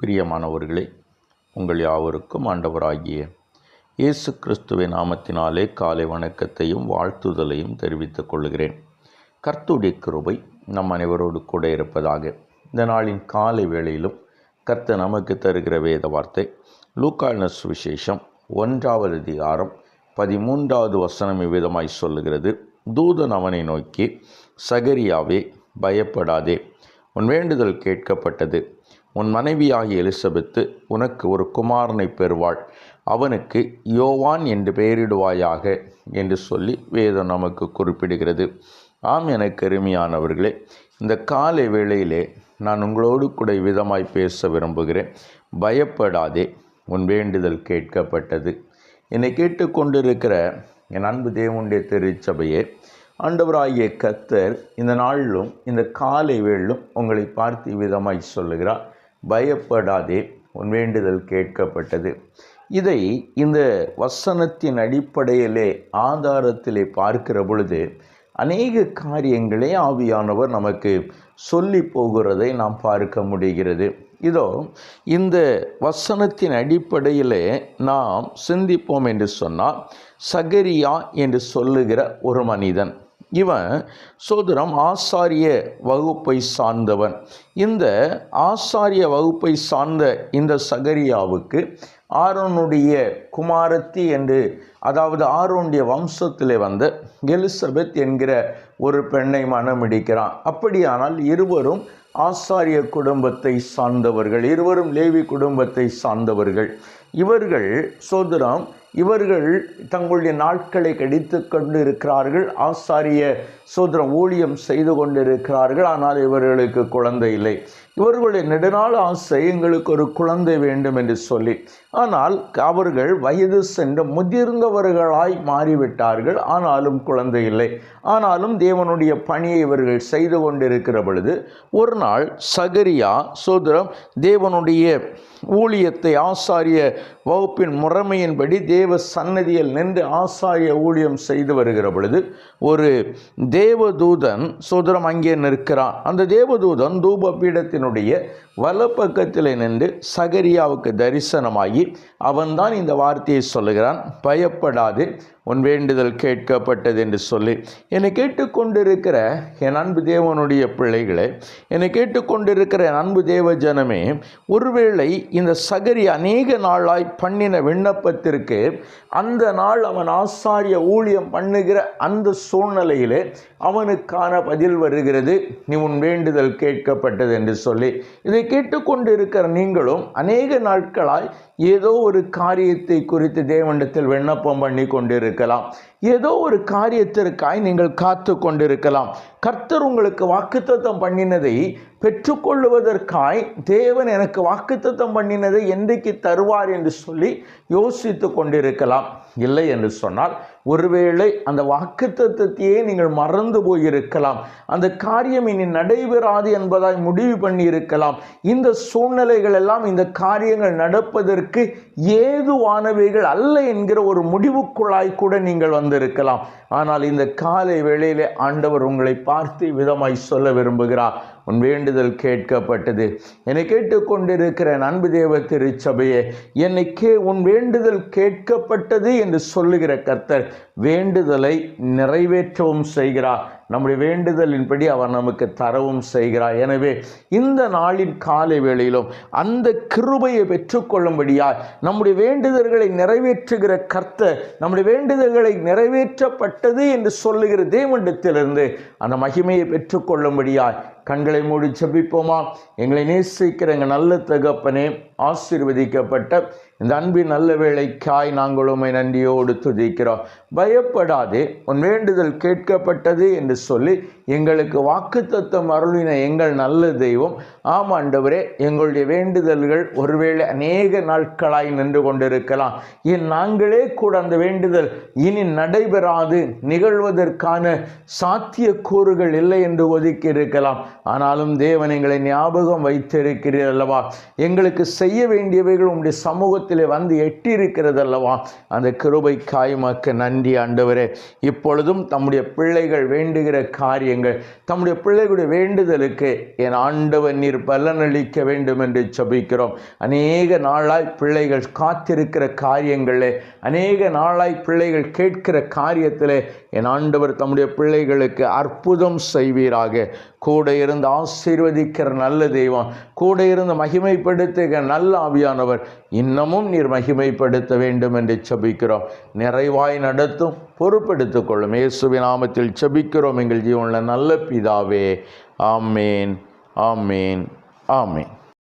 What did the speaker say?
பிரியமானவர்களே, உங்கள் யாவருக்கும் ஆண்டவராகிய இயேசு கிறிஸ்துவின் நாமத்தினாலே காலை வணக்கத்தையும் வாழ்த்துதலையும் தெரிவித்துக் கொள்கிறேன். கர்த்தருடைய கிருபை நம் அனைவரோடு கூட இருப்பதாக. இந்த நாளின் காலை வேளையிலும் கர்த்தர் நமக்கு தருகிற வேத வார்த்தை லூக்கா சுவிசேஷம் 1வது அதிகாரம் 13வது வசனம் இவ்விதமாய் சொல்லுகிறது. தூதன் அவனை நோக்கி, சகரியாவே, பயப்படாதே, உன் வேண்டுதல் கேட்கப்பட்டது. உன் மனைவியாகிய எலிசபெத்து உனக்கு ஒரு குமாரனை பெறுவாள். அவனுக்கு யோவான் என்று பெயரிடுவாயாக என்று சொல்லி வேதம் நமக்கு குறிப்பிடுகிறது. ஆம், எனக்கு அருமையானவர்களே, இந்த காலை வேளையிலே நான் உங்களோடு கூட விதமாய் பேச விரும்புகிறேன். பயப்படாதே, உன் வேண்டுதல் கேட்கப்பட்டது. என்னை கேட்டுக்கொண்டிருக்கிற என் அன்பு தேவனுடைய திருச்சபையே, ஆண்டவராகிய கர்த்தர் இந்த நாளிலும் இந்த காலை வேளையிலும் உங்களை பார்த்து விதமாய் சொல்லுகிறார், பயப்படாதே, உன் வேண்டுதல் கேட்கப்பட்டது. இதை இந்த வசனத்தின் அடிப்படையிலே ஆதாரத்திலே பார்க்கிற பொழுது அநேக காரியங்களே ஆவியானவர் நமக்கு சொல்லி போகிறதை நாம் பார்க்க முடிகிறது. இதோ இந்த வசனத்தின் அடிப்படையிலே நாம் சிந்திப்போம் என்று சொன்னால், சகரியா என்று சொல்லுகிற ஒரு மனிதன், இவன் சோதரம் ஆசாரிய வகுப்பை சார்ந்தவன். இந்த ஆசாரிய வகுப்பை சார்ந்த இந்த சகரியாவுக்கு ஆரோனுடைய குமாரத்தி என்று, அதாவது ஆரோனுடைய வம்சத்திலே வந்த எலிசபெத் என்கிற ஒரு பெண்ணை மணமிடிக்கிறான். அப்படியானால் இருவரும் ஆசாரிய குடும்பத்தை சார்ந்தவர்கள், இருவரும் லேவி குடும்பத்தை சார்ந்தவர்கள். இவர்கள் தங்களுடைய நாட்களை கடித்து கொண்டு இருக்கிறார்கள். ஆசாரிய சோதரம் ஊழியம் செய்து கொண்டிருக்கிறார்கள். ஆனால் இவர்களுக்கு குழந்தை இல்லை. இவர்களுடைய நெடுநாள் ஆசை, எங்களுக்கு ஒரு குழந்தை வேண்டும் என்று சொல்லி. ஆனால் அவர்கள் வயது சென்று முதிர்ந்தவர்களாய் மாறிவிட்டார்கள். ஆனாலும் குழந்தை இல்லை. ஆனாலும் தேவனுடைய பணியை இவர்கள் செய்து கொண்டிருக்கிற பொழுது ஒரு நாள் சகரியா சோதரம் தேவனுடைய ஊழியத்தை, ஆசாரிய வகுப்பின் முறைமையின்படி தேவ சன்னதியில் நின்று ஆசாரிய ஊழியம் செய்து வருகிற பொழுது ஒரு தேவதூதன் சோதரம் அங்கே நிற்கிறான். அந்த தேவதூதன் தூப பீடத்தினுடைய வலப்பக்கத்தில் நின்று சகரியாவுக்கு தரிசனமாகி அவன்தான் இந்த வார்த்தையை சொல்லுகிறான், பயப்படாது, உன் வேண்டுதல் கேட்கப்பட்டது என்று சொல்லி. என்னை கேட்டுக்கொண்டிருக்கிற என் அன்பு தேவனுடைய பிள்ளைகளே, என்னை கேட்டுக்கொண்டிருக்கிற என் அன்பு தேவ ஜனமே, ஒருவேளை இந்த சகரி அநேக நாளாய் பண்ணின விண்ணப்பத்திற்கு அந்த நாள் அவன் ஆசாரிய ஊழியம் பண்ணுகிற அந்த சூழ்நிலையிலே அவனுக்கான பதில் வருகிறது, நீ உன் வேண்டுதல் கேட்கப்பட்டது என்று சொல்லி. இதை கேட்டுக்கொண்டிருக்கிற நீங்களும் அநேக நாட்களாய் ஏதோ ஒரு காரியத்தை குறித்து தேவனிடத்தில் விண்ணப்பம் பண்ணி கொண்டிருக்கலாம். ஏதோ ஒரு காரியத்திற்காய் நீங்கள் காத்து கொண்டிருக்கலாம். கர்த்தர் உங்களுக்கு வாக்குத்தத்தம் பண்ணினதை பெற்றுக்கொள்வதற்காய் தேவன் எனக்கு வாக்குத்தத்தம் பண்ணினதை என்றைக்கு தருவார் என்று சொல்லி யோசித்து கொண்டிருக்கலாம். இல்லை என்று சொன்னால் ஒருவேளை அந்த வாக்குத்தத்தத்தையே நீங்கள் மறந்து போயிருக்கலாம். அந்த காரியம் இனி நடைபெறாது என்பதாய் முடிவு பண்ணி இருக்கலாம். இந்த சூழ்நிலைகள் எல்லாம் இந்த காரியங்கள் நடப்பதற்கு ஏதுவானவைகள் அல்ல என்கிற ஒரு முடிவுக்குள்ளாய் கூட நீங்கள் வந்திருக்கலாம். ஆனால் இந்த காலை வேளையிலே ஆண்டவர் உங்களை பார்த்து விதமாய் சொல்ல விரும்புகிறார், உன் வேண்டுதல் கேட்கப்பட்டது. என்னை கேட்டுக்கொண்டிருக்கிற அன்பு தேவ திருச்சபையே, உன் வேண்டுதல் கேட்கப்பட்டது என்று சொல்லுகிற கர்த்தர் வேண்டுதலை நிறைவேற்றவும் செய்கிறார். நம்முடைய வேண்டுதலின்படி அவர் நமக்கு தரவும் செய்கிறார். எனவே இந்த நாளின் காலை வேளையிலும் அந்த கிருபையை பெற்றுக்கொள்ளும்படியாய் நம்முடைய வேண்டுதல்களை நிறைவேற்றுகிற கர்த்தர், நம்முடைய வேண்டுதல்களை நிறைவேற்றப்பட்டது என்று சொல்லுகிற தேவனிடத்திலிருந்து அந்த மகிமையை பெற்றுக்கொள்ளும்படியாய் கண்களை மூடி ஜெபிப்போமா? எங்களை நேசிக்கிற எங்கள் நல்ல தகப்பனே, ஆசீர்வதிக்கப்பட்ட இந்த அன்பின் நல்ல வேளைக்காய் நாங்கள் உம்மை நன்றியோடு துதிக்கிறோம். பயப்படாதே, உன் வேண்டுதல் கேட்கப்பட்டது என்று சொல்லி எங்களுக்கு வாக்குத்தத்தம் அருளின எங்கள் நல்ல தெய்வம், ஆம் ஆண்டவரே, எங்களுடைய வேண்டுதல்கள் ஒருவேளை அநேக நாட்களாய் நின்று கொண்டிருக்கலாம். நாங்களே கூட அந்த வேண்டுதல் இனி நடைபெறாது, நிகழ்வதற்கான சாத்தியக்கூறுகள் இல்லை என்று ஒதுக்கி இருக்கலாம். ஆனாலும் தேவன் எங்களை ஞாபகம் வைத்திருக்கிறீர் அல்லவா? எங்களுக்கு செய்ய வேண்டியவைகள் உம்முடைய சமூகத்தில் சமூகத்திலே வந்து எட்டியிருக்கிறதல்லவா, அந்த கிருபைக்காய் உமக்கு நன்றி ஆண்டவரே. இப்பொழுதும் தம்முடைய பிள்ளைகள் வேண்டுகிற காரியங்கள், தம்முடைய பிள்ளைகளுடைய வேண்டுதலுக்கு என் ஆண்டவர் நீர் பலனளிக்க வேண்டும் என்று ஜெபிக்கிறோம். அநேக நாளாய் பிள்ளைகள் காத்திருக்கிற காரியங்களே, அநேக நாளாய் பிள்ளைகள் கேட்கிற காரியத்திலே என் ஆண்டவர் தம்முடைய பிள்ளைகளுக்கு அற்புதம் செய்வீராக. கூட இருந்து ஆசீர்வதிக்கிற நல்ல தெய்வம், கூட இருந்து மகிமைப்படுத்துகிற நல்ல ஆவியானவர் இன்னமும் நீர் மகிமைப்படுத்த வேண்டும் என்று ஜெபிக்கிறோம். நிறைவாய் நடத்தும், பொறுப்பெடுத்துக் கொள்ளும். இயேசுவின் நாமத்தில் ஜெபிக்கிறோம் எங்கள் ஜீவனுள்ள நல்ல பிதாவே. ஆமேன், ஆமேன், ஆமேன்.